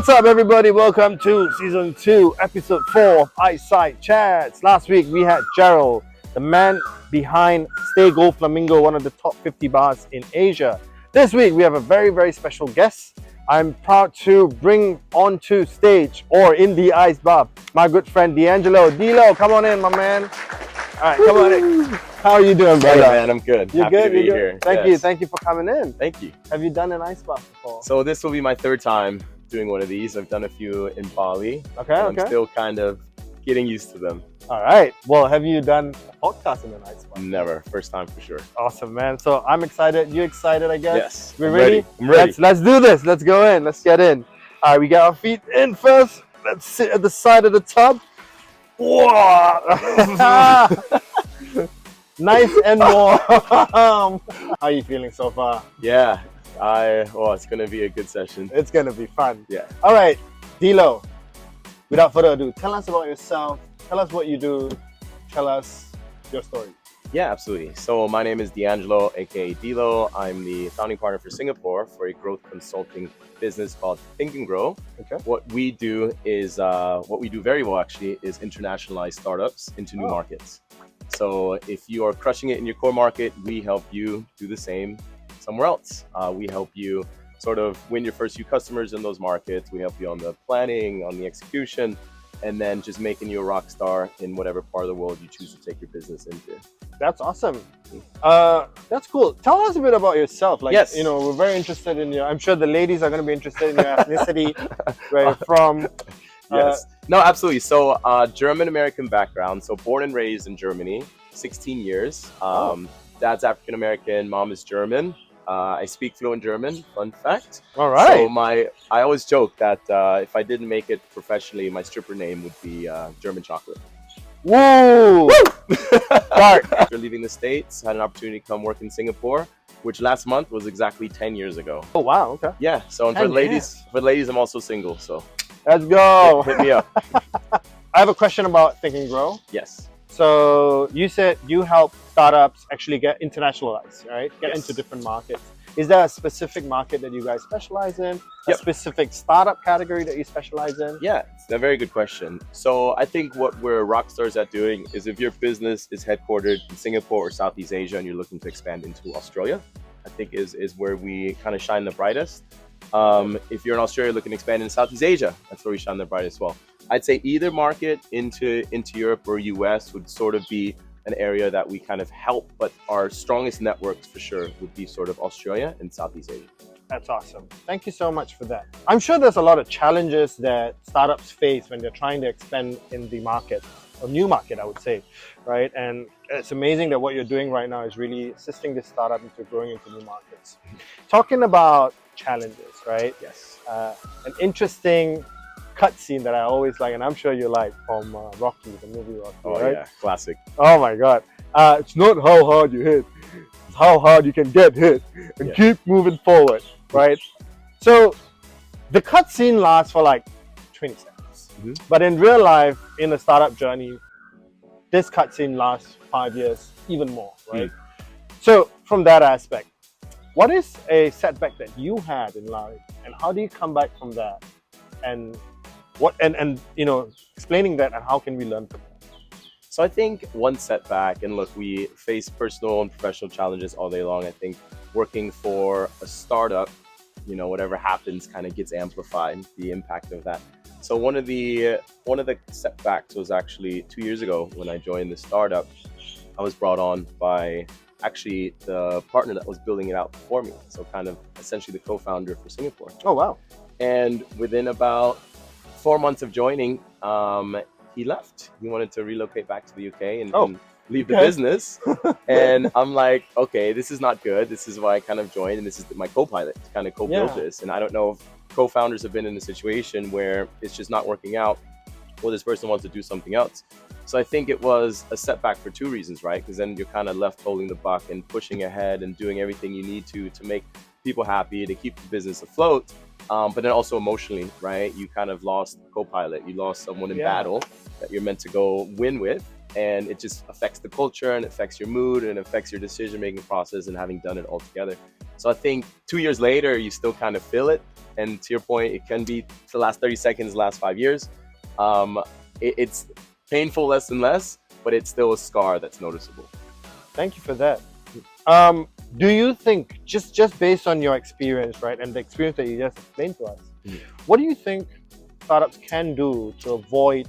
What's up, everybody? Welcome to Season 2, Episode 4 of SIDE CHATZ. Last week, we had Gerald, the man behind Stay Gold Flamingo, one of the top 50 bars in Asia. This week, we have a very, very special guest. I'm proud to bring onto stage, or in the ice bar, my good friend D'Angelo. D'Lo, come on in, my man. All right, come on in. How are you doing, brother? Hey, man, I'm good. You're Happy good? to be You're good? here. Thank Yes. you for coming in. Thank you. Have you done an ice bar before? So this will be my third time doing one of these. I've done a few in Bali. Okay, I'm still kind of getting used to them. All right. Well, have you done a podcast in an ice bar? Never. First time for sure. Awesome, man. So I'm excited. You excited, I guess? Yes. We're I'm ready? I'm ready. Let's do this. Let's go in. Let's get in. All right, we got our feet in first. Let's sit at the side of the tub. Whoa! Nice and warm. How are you feeling so far? Yeah. It's gonna be a good session. It's gonna be fun. Yeah. All right, D'Lo. Without further ado, tell us about yourself. Tell us what you do. Tell us your story. Yeah, absolutely. So my name is D'Angelo, aka D'Lo. I'm the founding partner for Singapore for a growth consulting business called Think and Grow. Okay. What we do very well actually is internationalize startups into new markets. So if you are crushing it in your core market, we help you do the same somewhere else. We help you sort of win your first few customers in those markets. We help you on the planning, on the execution, and then just making you a rock star in whatever part of the world you choose to take your business into. That's awesome. That's cool. Tell us a bit about yourself. Like, yes. You know, we're very interested in your, I'm sure the ladies are going to be interested in your ethnicity, where you're from. Yes. No, absolutely. So German-American background. So born and raised in Germany, 16 years. Dad's African-American, mom is German. I speak fluent German, fun fact. All right. So I always joke that if I didn't make it professionally, my stripper name would be German Chocolate. Woo! Dark. After leaving the States, I had an opportunity to come work in Singapore, which last month was exactly 10 years ago. Oh, wow. Okay. Yeah. So and for the ladies, I'm also single. So let's go. Hit me up. I have a question about Think and Grow. Yes. So you said you help startups actually get internationalized, right? Get into different markets. Is there a specific market that you guys specialize in? A specific startup category that you specialize in? Yeah, it's a very good question. So I think what we're rock stars at doing is if your business is headquartered in Singapore or Southeast Asia and you're looking to expand into Australia, I think is where we kind of shine the brightest. If you're in Australia looking to expand in Southeast Asia, that's where we shine the brightest as well. I'd say either market into Europe or US would sort of be an area that we kind of help, but our strongest networks for sure would be sort of Australia and Southeast Asia. That's awesome. Thank you so much for that. I'm sure there's a lot of challenges that startups face when they're trying to expand in the market, or new market, I would say, right? And it's amazing that what you're doing right now is really assisting this startup into growing into new markets. Talking about challenges, right? Yes. An interesting cutscene that I always like, and I'm sure you like, from Rocky, the movie Rocky, right? Yeah, classic. Oh my God. It's not how hard you hit, it's how hard you can get hit and keep moving forward, right? So the cutscene lasts for like 20 seconds. But in real life, in a startup journey, this cutscene lasts 5 years, even more, right? So from that aspect, what is a setback that you had in life, and how do you come back from that? And what and you know, explaining that, and how can we learn from that? So I think one setback, and look, we face personal and professional challenges all day long. I think working for a startup, you know, whatever happens kind of gets amplified, the impact of that. So one of the setbacks was actually 2 years ago when I joined the startup. I was brought on by actually the partner that was building it out before me. So kind of essentially the co-founder for Singapore. Oh, wow. And within about 4 months of joining, he left. He wanted to relocate back to the UK and leave the business. And I'm like, okay, this is not good. This is why I kind of joined, and this is my co-pilot to kind of co-build this. And I don't know if co-founders have been in a situation where it's just not working out, or this person wants to do something else. So I think it was a setback for two reasons, right? Because then you're kind of left holding the buck and pushing ahead and doing everything you need to make people happy, to keep the business afloat. But then also emotionally, right? You kind of lost co-pilot. You lost someone in battle that you're meant to go win with. and it just affects the culture and affects your mood and affects your decision-making process and having done it all together. So I think 2 years later, you still kind of feel it. And to your point, it can be the last 30 seconds, the last 5 years. It's painful less and less, but it's still a scar that's noticeable. Thank you for that. Do you think, just based on your experience, right, and the experience that you just explained to us, what do you think startups can do to avoid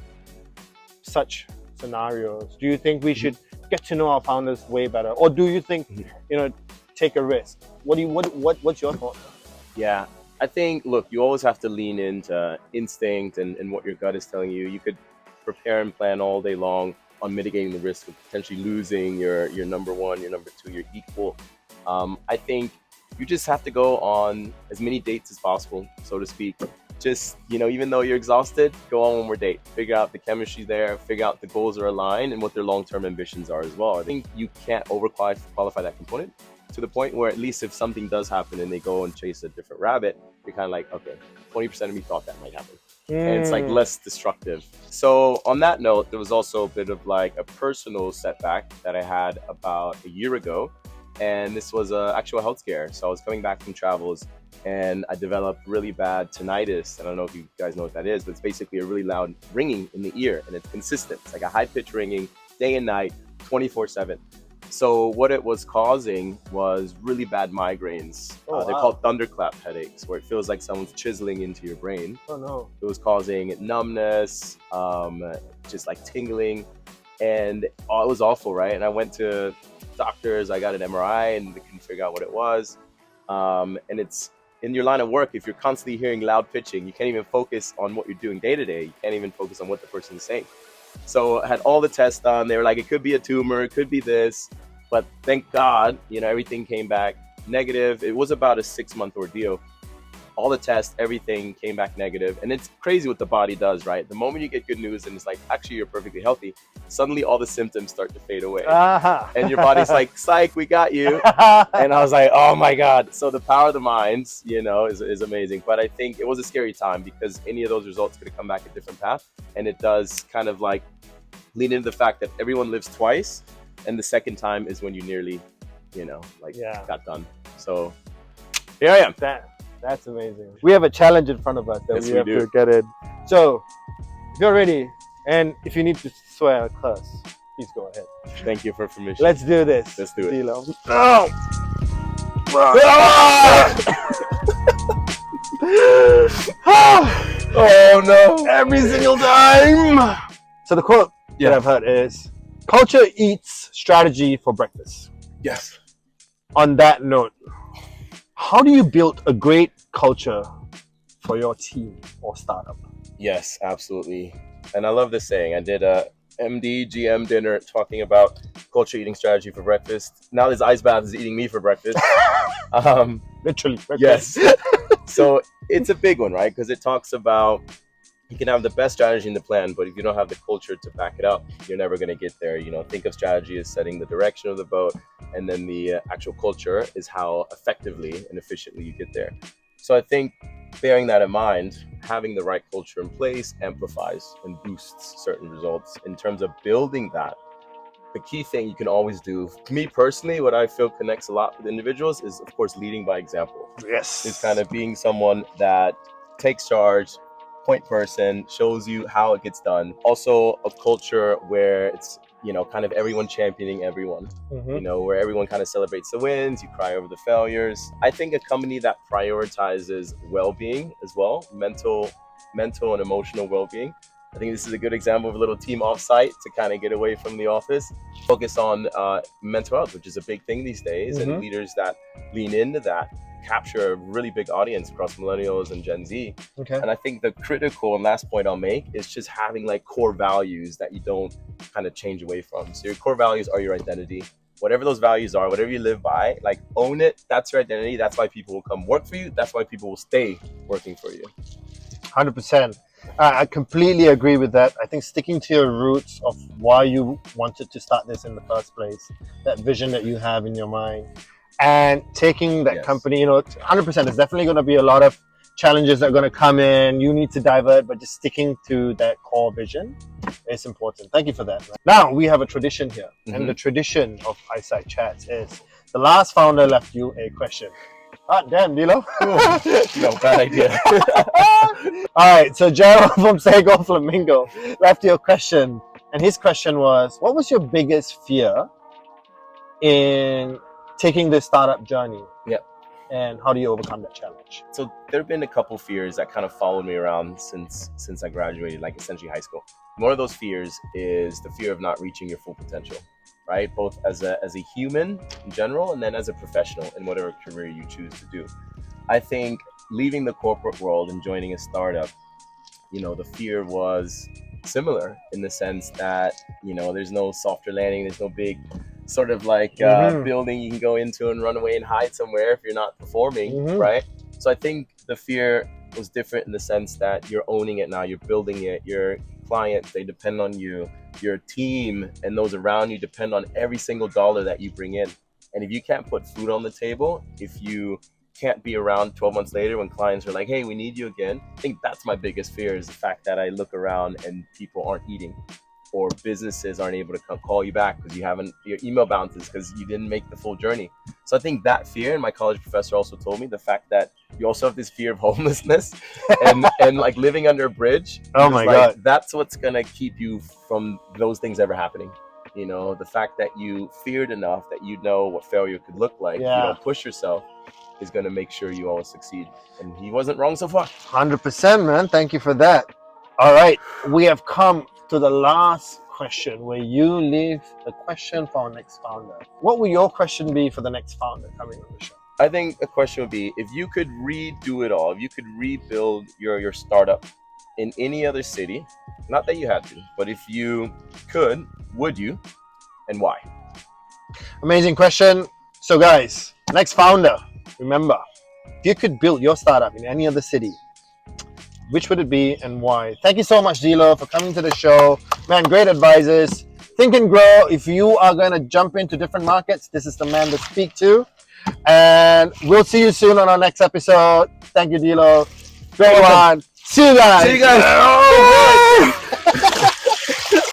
such scenarios? Do you think we should get to know our founders way better, or do you think, take a risk? What's your thought? Yeah, I think, look, you always have to lean into instinct and what your gut is telling you. You could prepare and plan all day long on mitigating the risk of potentially losing your number one, your number two, your equal. I think you just have to go on as many dates as possible, so to speak. Just, even though you're exhausted, go on one more date. Figure out the chemistry there, figure out the goals are aligned and what their long-term ambitions are as well. I think you can't overqualify that component to the point where at least if something does happen and they go and chase a different rabbit, you're kind of like, okay, 20% of me thought that might happen. And it's like less destructive. So on that note, there was also a bit of like a personal setback that I had about a year ago. And this was an actual health scare. So I was coming back from travels and I developed really bad tinnitus. I don't know if you guys know what that is, but it's basically a really loud ringing in the ear and it's consistent. It's like a high pitch ringing day and night, 24/7. So what it was causing was really bad migraines. They're called thunderclap headaches, where it feels like someone's chiseling into your brain. Oh no. It was causing numbness, just like tingling, and it was awful, right? And I went to doctors, I got an MRI, and they couldn't figure out what it was. And it's in your line of work, if you're constantly hearing loud pitching, you can't even focus on what you're doing day to day. You can't even focus on what the person is saying. So I had all the tests done. They were like, it could be a tumor, it could be this. But thank God, everything came back negative. It was about a 6-month ordeal. All the tests, everything came back negative. And it's crazy what the body does, right? The moment you get good news and it's like, actually, you're perfectly healthy, suddenly all the symptoms start to fade away. And your body's like, psych, we got you. And I was like, oh my God. So the power of the minds, is amazing. But I think it was a scary time because any of those results could have come back a different path. And it does kind of like lean into the fact that everyone lives twice. And the second time is when you nearly, got done. So here I am. That's amazing. We have a challenge in front of us that Yes, we we have do. to get in. So if you're ready, and if you need to swear a curse, please go ahead. Thank you for permission. Let's do this. Let's do it. Dilo. Oh! Oh no! Every single time. So the quote that I've heard is, "Culture eats strategy for breakfast." Yes. On that note, how do you build a great culture for your team or startup? Yes, absolutely. And I love this saying. I did a MD GM dinner talking about culture eating strategy for breakfast. Now this ice bath is eating me for breakfast. Literally. Yes. So it's a big one, right? Because it talks about you can have the best strategy in the plan, but if you don't have the culture to back it up, you're never going to get there. Think of strategy as setting the direction of the boat, and then the actual culture is how effectively and efficiently you get there. So I think bearing that in mind, having the right culture in place amplifies and boosts certain results. In terms of building that, the key thing you can always do, me personally, what I feel connects a lot with individuals is, of course, leading by example. Yes. It's kind of being someone that takes charge, point person, shows you how it gets done. Also a culture where it's, kind of everyone championing everyone, where everyone kind of celebrates the wins, you cry over the failures. I think a company that prioritizes well-being as well, mental and emotional well-being. I think this is a good example of a little team offsite to kind of get away from the office. Focus on mental health, which is a big thing these days, and leaders that lean into that capture a really big audience across millennials and Gen Z. Okay. And I think the critical and last point I'll make is just having like core values that you don't kind of change away from. So your core values are your identity. Whatever those values are, whatever you live by, like own it. That's your identity. That's why people will come work for you. That's why people will stay working for you. 100%. I completely agree with that. I think sticking to your roots of why you wanted to start this in the first place, that vision that you have in your mind, and taking that company, 100%, there's definitely going to be a lot of challenges that are going to come in. You need to divert, but just sticking to that core vision It's important. Thank you for that. Now we have a tradition here, Mhm. and the tradition of SIDE Chats is the last founder left you a question. Ah, damn, Dilo. No, bad idea. All right, so Gerald from Sego Flamingo left you a question, and his question was, what was your biggest fear in taking this startup journey? Yep. And how do you overcome that challenge? So there have been a couple fears that kind of followed me around since I graduated, like essentially high school. One of those fears is the fear of not reaching your full potential, right? Both as a human in general, and then as a professional in whatever career you choose to do. I think leaving the corporate world and joining a startup, you know, the fear was similar in the sense that, you know, there's no softer landing, there's no big sort of like building you can go into and run away and hide somewhere if you're not performing, right? So I think the fear was different in the sense that you're owning it now, you're building it, your clients, they depend on you, your team and those around you depend on every single dollar that you bring in. And if you can't put food on the table, if you can't be around 12 months later when clients are like, hey, we need you again, I think that's my biggest fear, is the fact that I look around and people aren't eating, or businesses aren't able to call you back because you haven't, your email bounces because you didn't make the full journey. So I think that fear, and my college professor also told me, the fact that you also have this fear of homelessness and like living under a bridge. Oh my God. That's what's gonna keep you from those things ever happening. You know, the fact that you feared enough that you know what failure could look like if you don't push yourself is gonna make sure you always succeed. And he wasn't wrong so far. 100%, man. Thank you for that. All right, we have come to the last question where you leave the question for our next founder. What will your question be for the next founder coming on the show? I think the question would be, if you could redo it all, if you could rebuild your startup in any other city, not that you had to, but if you could, would you, and why? Amazing question. So guys, next founder, remember, if you could build your startup in any other city, which would it be and why? Thank you so much, Dilo, for coming to the show. Man, great advisors. Think and grow. If you are going to jump into different markets, this is the man to speak to. And we'll see you soon on our next episode. Thank you, Dilo. Great one. See you guys. See you guys.